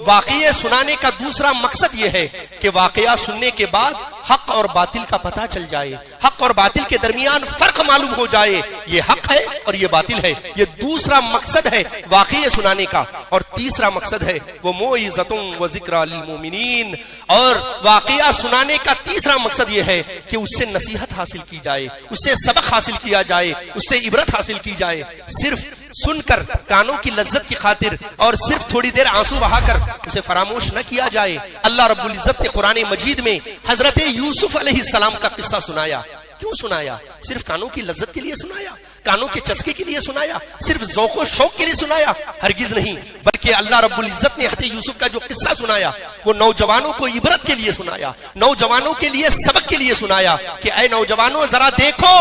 واقعہ سنانے کا دوسرا مقصد یہ ہے کہ واقعہ سننے کے بعد حق اور باطل کا پتہ چل جائے، حق اور باطل کے درمیان فرق معلوم ہو جائے، یہ حق ہے اور یہ باطل ہے۔ یہ دوسرا مقصد ہے واقعہ سنانے کا۔ اور تیسرا مقصد ہے وہ موعظۃ و ذکریٰ للمؤمنین، اور واقعہ سنانے کا تیسرا مقصد یہ ہے کہ اس سے نصیحت حاصل کی جائے، اس سے سبق حاصل کیا جائے، اس سے عبرت حاصل کی جائے۔ صرف سن کر کانوں کی لذت کی خاطر اور صرف تھوڑی دیر آنسو بہا کر اسے فراموش نہ کیا جائے۔ اللہ رب العزت نے قرآن مجید میں حضرت یوسف علیہ السلام کا قصہ سنایا۔ کیوں سنایا؟ صرف کانوں کی لذت کے لیے سنایا؟ کانوں کے چسکے کے لیے سنایا؟ صرف ذوق و شوق کے لیے سنایا؟ ہرگز نہیں، بلکہ اللہ رب العزت نے حضرت یوسف کا جو قصہ سنایا وہ نوجوانوں کو عبرت کے لیے سنایا، نوجوانوں کے لیے سبق کے لیے سنایا کہ اے نوجوانوں ذرا دیکھو،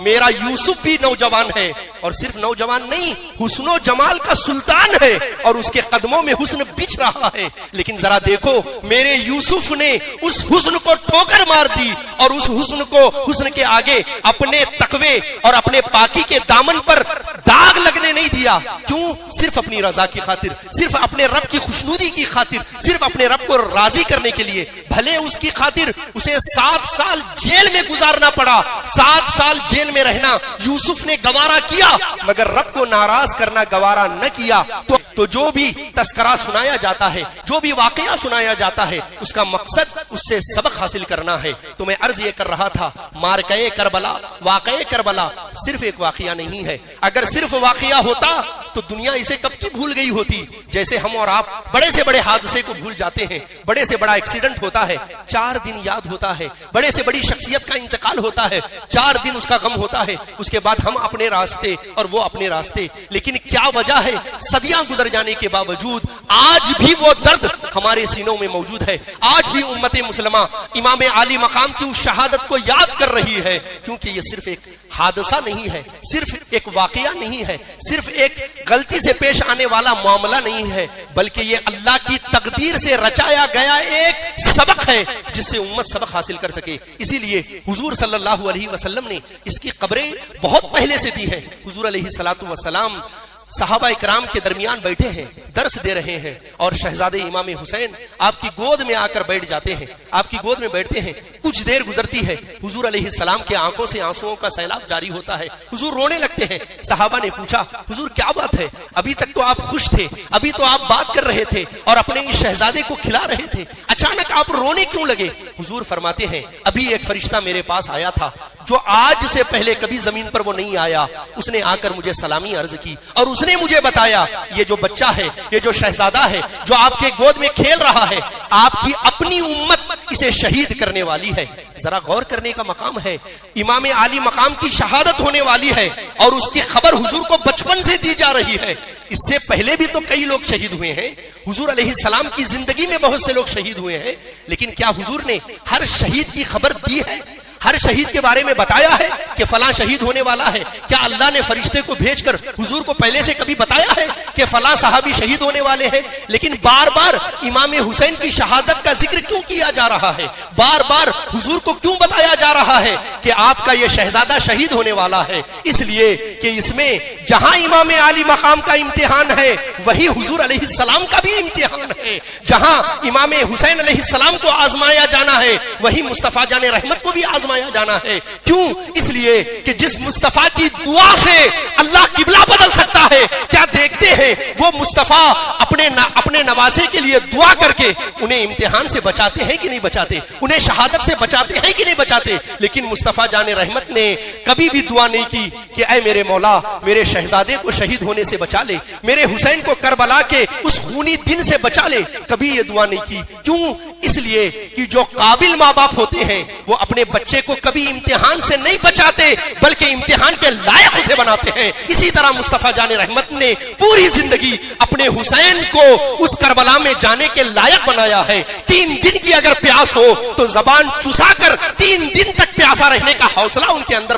میرا یوسف بھی نوجوان ہے، اور صرف نوجوان نہیں، حسن و جمال کا سلطان ہے اور اس کے قدموں میں حسن بچھ رہا ہے، لیکن ذرا دیکھو میرے یوسف نے اس حسن کو ٹھوکر مار دی اور اس حسن کے آگے اپنے تقوی اور اپنے پاکی کے دامن پر داغ لگنے نہیں دیا۔ کیوں؟ صرف اپنی رضا کی خاطر، صرف اپنے رب کی خوشنودی کی خاطر، صرف اپنے رب کو راضی کرنے کے لیے۔ بھلے اس کی خاطر اسے 7 سال جیل میں گزارنا پڑا، 7 سال جیل میں رہنا یوسف نے گوارا کیا، مگر رب کو ناراض کرنا گوارا نہ کیا۔ تو جو بھی تذکرہ سنایا جاتا ہے، جو بھی واقعہ سنایا جاتا ہے، اس کا مقصد اس سے سبق حاصل کرنا ہے۔ تو میں عرض یہ کر رہا تھا، مارکہ کربلا، واقعہ کربلا صرف ایک واقعہ نہیں ہے۔ اگر صرف واقعہ ہوتا تو دنیا اسے کب کی بھول گئی ہوتی۔ جیسے ہم اور آپ بڑے سے بڑے حادثے کو بھول جاتے ہیں، بڑے سے بڑا ایکسیڈنٹ ہوتا ہے 4 دن یاد ہوتا ہے، بڑے سے بڑی شخصیت کا انتقال ہوتا ہے 4 دن اس کا غم ہوتا ہے، اس کے بعد ہم اپنے راستے اور وہ اپنے راستے۔ لیکن کیا وجہ ہے؟ صدیاں گزر جانے کے باوجود آج بھی وہ درد ہمارے سینوں میں موجود ہے۔ آج بھی امت مسلمہ امام عالی مقام کی اس شہادت کو یاد کر رہی ہے، کیونکہ یہ صرف ایک حادثہ نہیں ہے، صرف ایک واقعہ نہیں ہے، صرف ایک غلطی سے پیش آنے والا معاملہ نہیں ہے، بلکہ یہ اللہ کی تقدیر سے رچایا گیا ایک سبق ہے جس سے امت سبق حاصل کر سکے۔ اسی لیے حضور صلی اللہ علیہ وسلم نے اس کی قبریں بہت پہلے سے دی ہیں۔ حضور علیہ الصلوۃ والسلام صحابہ اکرام کے درمیان بیٹھے ہیں، درس دے رہے ہیں، اور شہزادے امام حسین آپ کی گود میں آ کر بیٹھ جاتے ہیں، آپ کی گود میں بیٹھتے ہیں۔ کچھ دیر گزرتی ہے، حضور علیہ السلام کے آنکھوں سے آنسوؤں کا سیلاب جاری ہوتا ہے، حضور رونے لگتے ہیں۔ صحابہ نے پوچھا، حضور کیا بات ہے؟ ابھی تک تو آپ خوش تھے، ابھی تو آپ بات کر رہے تھے اور اپنے اس شہزادے کو کھلا رہے تھے، اچانک آپ رونے کیوں لگے؟ حضور فرماتے ہیں، ابھی ایک فرشتہ میرے پاس آیا تھا جو آج سے پہلے کبھی زمین پر وہ نہیں آیا، اس نے آ کر مجھے سلامی عرض کی اور اس نے مجھے بتایا یہ جو بچہ ہے، یہ جو شہزادہ ہے جو آپ کے گود میں کھیل رہا ہے، آپ کی اپنی امت اسے شہید کرنے والی ہے۔ ذرا غور کرنے کا مقام ہے، امام عالی مقام کی شہادت ہونے والی ہے اور اس کی خبر حضور کو بچپن سے دی جا رہی ہے۔ اس سے پہلے بھی تو کئی لوگ شہید ہوئے ہیں، حضور علیہ السلام کی زندگی میں بہت سے لوگ شہید ہوئے ہیں، لیکن کیا حضور نے ہر شہید کی خبر دی ہے؟ ہر شہید کے بارے میں بتایا ہے کہ فلاں شہید ہونے والا ہے؟ کیا اللہ نے فرشتے کو بھیج کر حضور کو پہلے سے کبھی بتایا ہے کہ فلاں صحابی شہید ہونے والے ہیں؟ لیکن بار بار امام حسین کی شہادت کا ذکر کیوں کیا جا رہا ہے؟ بار بار حضور کو کیوں بتایا جا رہا ہے کہ آپ کا یہ شہزادہ شہید ہونے والا ہے؟ اس لیے کہ اس میں جہاں امام عالی مقام کا امتحان ہے وہی حضور علیہ السلام کا بھی امتحان ہے، جہاں امام حسین علیہ السلام کو آزمایا جانا ہے وہی مصطفیٰ جان رحمت کو بھی آزمایا جانا ہے۔ کیوں؟ اس لیے کہ جس مصطفیٰ کی دعا سے اللہ قبلہ بدل سکتا ہے، کیا دیکھتے ہیں وہ مصطفیٰ اپنے نوازے کے لیے دعا کر کے انہیں امتحان سے بچاتے ہیں کہ نہیں بچاتے، انہیں شہادت سے بچاتے ہیں کہ نہیں بچاتے؟ لیکن مصطفیٰ جان رحمت نے کبھی بھی دعا نہیں کی کہ اے میرے مولا میرے شہزادے کو شہید ہونے سے بچا لے، میرے حسین کو کربلا کے اس خونی دن سے بچا لے، کبھی یہ دعا نہیں کی۔ کیوں؟ اس لیے کہ جو قابل ماں باپ ہوتے ہیں وہ اپنے بچے کو کبھی امتحان سے نہیں بچاتے بلکہ امتحان کے لائق اسے بناتے ہیں۔ اسی طرح مصطفیٰ جان رحمت نے پوری زندگی اپنے حسین کو اس کربلا میں جانے کے لائق بنایا ہے۔ 3 دن کی اگر پیاس ہو تو زبان چسا کر 3 دن تک پیاسا رہنے کا حوصلہ ان کے اندر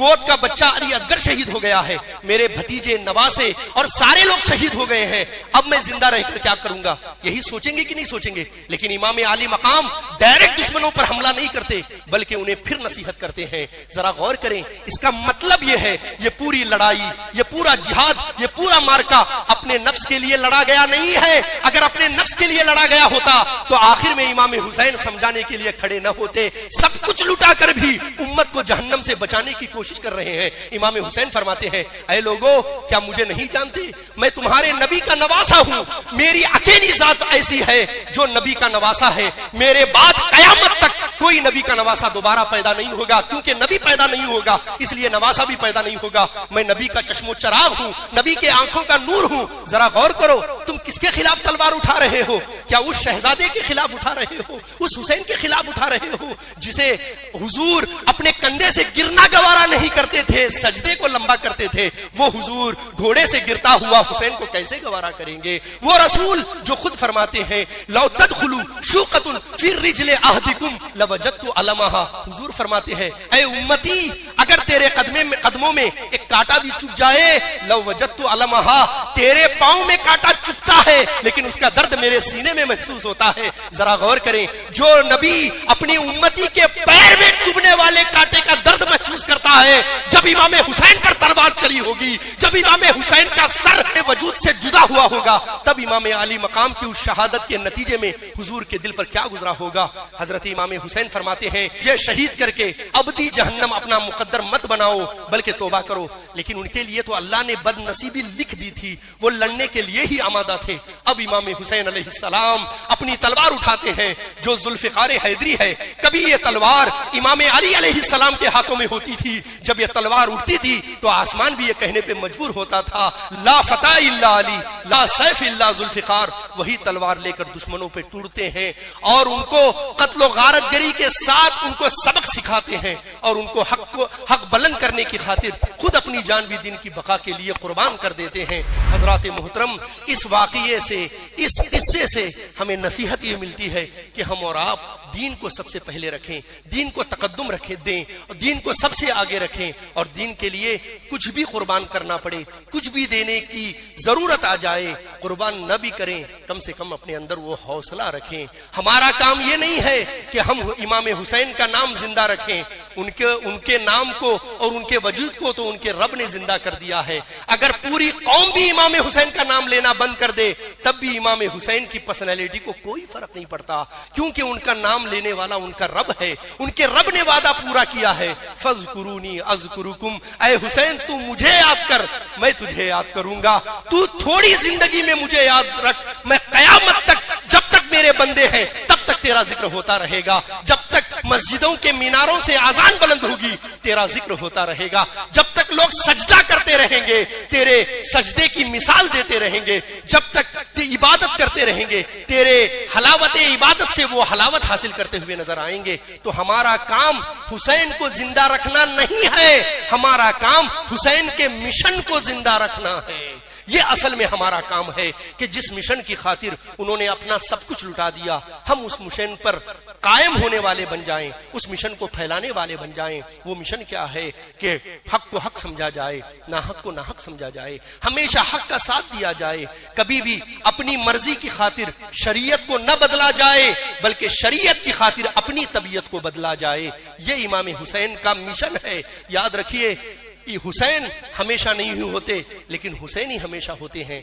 گود کا بچہ علی اصغر شہید ہو گیا ہے، میرے بھتیجے نواسے اور سارے لوگ شہید ہو گئے ہیں، اب میں زندہ رہ کر کیا کروں گا؟ یہی سوچیں گے کہ نہیں سوچیں گے؟ لیکن امام عالی مقام ڈائریکٹ دشمنوں پر حملہ نہیں کرتے بلکہ انہیں پھر نصیحت کرتے ہیں۔ ذرا غور کریں، اس کا مطلب یہ ہے یہ پوری لڑائی، یہ پورا جہاد، یہ پورا مارکا اپنے نفس کے لیے لڑا گیا نہیں ہے۔ اگر اپنے نفس کے لیے لڑا گیا ہوتا تو آخر میں امام حسین سمجھانے کے لیے کھڑے نہ ہوتے۔ سب کچھ لٹا کر بھی امت کو جہنم سے بچانے کی کوشش کر رہے ہیں۔ امام حسین فرماتے ہیں، اے لوگو کیا مجھے نہیں جانتے؟ میں تمہارے نبی کا نواسا ہوں، میری اکیلی ذات ایسی ہے جو نبی کا نواسا ہے، میرے بعد قیامت تک کوئی نبی کا نواسا دوبارہ پیدا نہیں ہوگا، کیونکہ نبی پیدا نہیں ہوگا اس لیے نواسا بھی پیدا نہیں ہوگا۔ میں نبی کا چشم و چراغ ہوں، نبی کے آنکھوں کا نور ہوں۔ ذرا غور کرو، تم کس کے خلاف تلوار اٹھا رہے ہو؟ کیا اس شہزادے کے خلاف اٹھا رہے ہو؟ اس حسین کے خلاف اٹھا رہے ہو جسے حضور اپنے کندھے سے گرنا گوارا نہیں کرتے تھے، سجدے کو لمبا کرتے تھے؟ وہ حضور گھوڑے سے گرتا ہوا حسین کو کیسے گوارا کریں گے؟ وہ رسول جو خود فرماتے ہیں لو تدخلوا شوقۃ فی رجل احدکم لوجدت علمها، حضور فرماتے ہیں اے امتی اگر تیرے قدموں میں ایک کانٹا بھی چپ جائے، لوجدت علمها، تیرے پاؤں میں کانٹا چپتا ہے لیکن اس کا درد میرے سینے میں محسوس ہوتا ہے۔ ذرا غور کریں، جو نبی اپنی امتی کے پیر میں چبھنے والے کانٹے کا درد محسوس کرتا ہے، جب امام حسین پر تلوار چلی ہوگی، جب امام حسین کا سر وجود سے جدا ہوا ہوگا، تب امام علی مقام کی اس شہادت کے نتیجے میں حضور کے دل پر کیا گزرا ہوگا؟ حضرت امام حسین فرماتے ہیں یہ شہید کر کے ابدی جہنم اپنا مقدر مت بناؤ بلکہ توبہ کرو۔ لیکن ان کے لیے تو اللہ نے بد نصیبی لکھ دی تھی، وہ لڑنے کے لیے ہی آمادہ تھے۔ اب امام حسین علیہ السلام اپنی تلوار اٹھاتے ہیں جو ذوالفقار حیدری ہے۔ کبھی یہ تلوار امام علی علیہ السلام کے ہاتھوں میں ہوتی تھی، جب یہ تلوار اٹھتی تھی تو آسمان بھی یہ کہنے پہ مجبور ہوتا تھا لا فتح الا علی لا سیف الا ذوالفقار۔ وہی تلوار لے کر دشمنوں پہ ٹوٹتے ہیں اور ان کو قتل و غارت گری کے ساتھ ان کو سبق سکھاتے ہیں اور ان کو حق بلند کرنے کی خاطر خود اپنی جان بھی دین کی بقا کے لیے قربان کر دیتے ہیں۔ حضرات محترم، اس واقعے سے، اس قصے سے ہمیں نصیحت یہ ملتی ہے کہ ہم اور آپ دین کو سب سے پہلے رکھیں، دین کو تقدم رکھیں، دیں اور دین کو سب سے آگے رکھیں، اور دین کے لیے کچھ بھی قربان کرنا پڑے، کچھ بھی دینے کی ضرورت آ جائے، قربان نہ بھی کریں، کم سے کم اپنے اندر وہ حوصلہ رکھیں۔ ہمارا کام یہ نہیں ہے کہ ہم امام حسین کا نام زندہ رکھیں، ان کے نام کو اور ان کے وجود کو تو ان کے رب نے زندہ کر دیا ہے۔ اگر پوری قوم بھی امام حسین کا نام لینا بند کر دے تب بھی امام حسین کی پرسنالٹی کو کوئی فرق نہیں پڑتا، کیونکہ ان کا نام لینے والا ان کا رب ہے، ان کے رب نے وعدہ پورا کیا ہے فاذکرونی اذکرکم، اے حسین تو مجھے یاد کر میں تجھے یاد کروں گا، تو تھوڑی زندگی میں مجھے یاد رکھ، میں قیامت تک جب تک میرے بندے ہیں تب تک تیرا ذکر ہوتا رہے گا، جب تک مسجدوں کے میناروں سے اذان بلند ہوگی تیرا ذکر ہوتا رہے گا، جب تک لوگ سجدہ کرتے رہیں گے تیرے سجدے کی مثال دیتے رہیں گے، جب تک عبادت کرتے رہیں گے تیرے حلاوت عبادت سے وہ حلاوت حاصل کرتے ہوئے نظر آئیں گے۔ تو ہمارا کام حسین کو زندہ رکھنا نہیں ہے، ہمارا کام حسین کے مشن کو زندہ رکھنا ہے۔ یہ اصل میں ہمارا کام ہے کہ جس مشن کی خاطر انہوں نے اپنا سب کچھ لٹا دیا، ہم اس مشن پر قائم ہونے والے بن جائیں، اس مشن کو پھیلانے والے بن جائیں۔ وہ مشن کیا ہے کہ حق کو حق سمجھا جائے، ناحق کو ناحق سمجھا جائے، ہمیشہ حق کا ساتھ دیا جائے، کبھی بھی اپنی مرضی کی خاطر شریعت کو نہ بدلا جائے بلکہ شریعت کی خاطر اپنی طبیعت کو بدلا جائے۔ یہ امام حسین کا مشن ہے۔ یاد رکھیے حسین ہمیشہ نہیں ہوتے لیکن حسین ہی ہمیشہ ہوتے ہیں،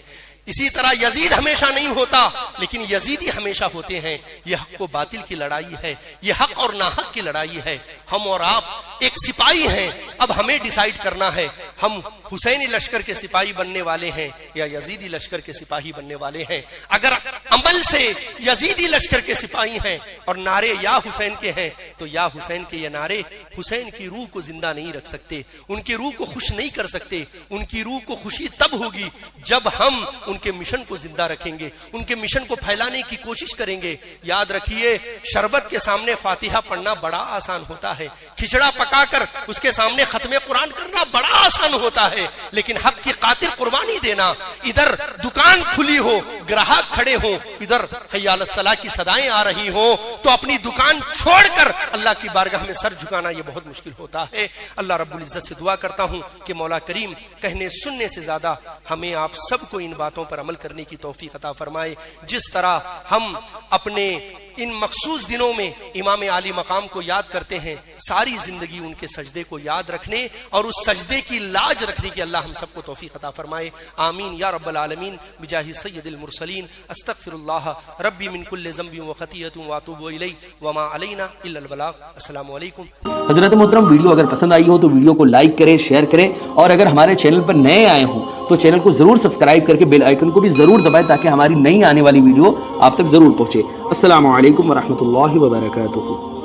اسی طرح یزید ہمیشہ نہیں ہوتا لیکن یزیدی ہمیشہ ہوتے ہیں۔ یہ حق و باطل کی لڑائی ہے، یہ حق اور ناحق کی لڑائی ہے۔ ہم اور آپ ایک سپاہی ہیں، اب ہمیں ڈیسائیڈ کرنا ہے ہم حسینی لشکر کے سپاہی بننے والے ہیں یا یزیدی لشکر کے سپاہی بننے والے ہیں۔ اگر عمل سے یزیدی لشکر کے سپاہی ہیں اور نعرے یا حسین کے ہیں تو یا حسین کے یہ نعرے حسین کی روح کو زندہ نہیں رکھ سکتے، ان کی روح کو خوش نہیں کر سکتے۔ ان کی روح کو خوشی تب ہوگی جب ہم ان کے مشن کو زندہ رکھیں گے، ان کے مشن کو پھیلانے کی کوشش کریں گے۔ یاد رکھیے شربت کے سامنے فاتحہ پڑھنا بڑا آسان ہوتا ہے، کھچڑا پکا کر اس کے سامنے ختم قرآن کرنا بڑا آسان آسان ہوتا ہے، لیکن حق کی خاطر قربانی دینا، ادھر دکان کھلی ہو، گراہک کھڑے ہوں، ادھر حی علی الصلاح کی صدائیں آ رہی ہوں، تو اپنی دکان چھوڑ کر اللہ کی بارگاہ میں سر جھکانا یہ بہت مشکل ہوتا ہے۔ اللہ رب العزت سے دعا کرتا ہوں کہ مولا کریم کہنے سننے سے زیادہ ہمیں آپ سب کو ان باتوں پر عمل کرنے کی توفیق عطا فرمائے۔ جس طرح ہم اپنے ان مخصوص دنوں میں امام عالی مقام کو یاد کرتے ہیں، ساری زندگی ان کے سجدے کو یاد رکھنے اور اس سجدے کی لاج رکھنے کی اللہ ہم سب کو توفیق عطا فرمائے، آمین یا رب العالمین بجاہ سید المرسلین۔ استغفر اللہ ربی من کل ذنب و خطیۃ واتوب الیہ وما علینا الا البلاغ۔ السلام علیکم۔ حضرت محترم، ویڈیو اگر پسند آئی ہو تو ویڈیو کو لائک کریں، شیئر کریں، اور اگر ہمارے چینل پر نئے آئے ہوں تو چینل کو ضرور سبسکرائب کر کے بیل آئیکن کو بھی ضرور دبائیں تاکہ ہماری نئی آنے والی ویڈیو آپ تک ضرور پہنچے۔ السلام علیکم ورحمۃ اللہ وبرکاتہ۔